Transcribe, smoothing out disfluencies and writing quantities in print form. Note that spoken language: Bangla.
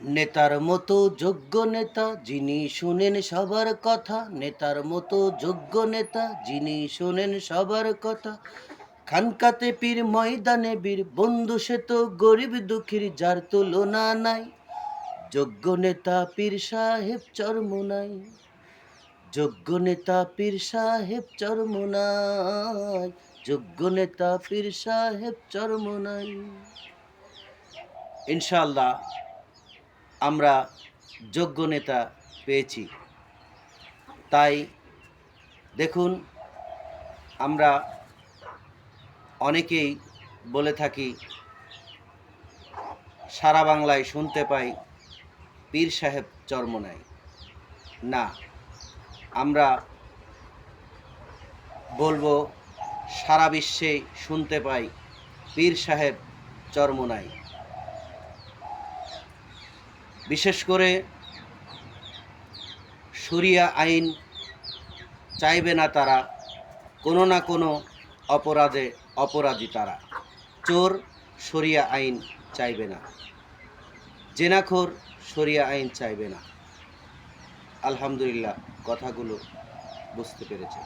নেতার মতো যোগ্য নেতা যিনি শুনেন সবার কথা, নেতার মতো যোগ্য নেতা যিনি শুনেন সবার কথা। খানকাতে পীর ময়দানে বীর, বন্ধু সে তো গরিব দুঃখীর যার তুলনা নাই। যোগ্য নেতা পীর সাহেব চরমোনাই, যোগ্য নেতা পীর সাহেব চরমোনাই, যোগ্য নেতা পীর সাহেব চরমোনাই। ইনশাআল্লাহ আমরা যোগ্য নেতা পেয়েছি। তাই দেখুন, আমরা অনেকেই বলে থাকি, সারা বাংলায় শুনতে পাই পীর সাহেব চরমোনাই। না, আমরা বলবো সারা বিশ্বে শুনতে পাই পীর সাহেব চরমোনাই। বিশেষ করে শরিয়া আইন চাইবে না তারা, কোনো না কোনো অপরাধে অপরাধী তারা। চোর শরিয়া আইন চাইবে না, জেনাখোর শরিয়া আইন চাইবে না। আলহামদুলিল্লাহ, কথাগুলো বুঝতে পেরেছে।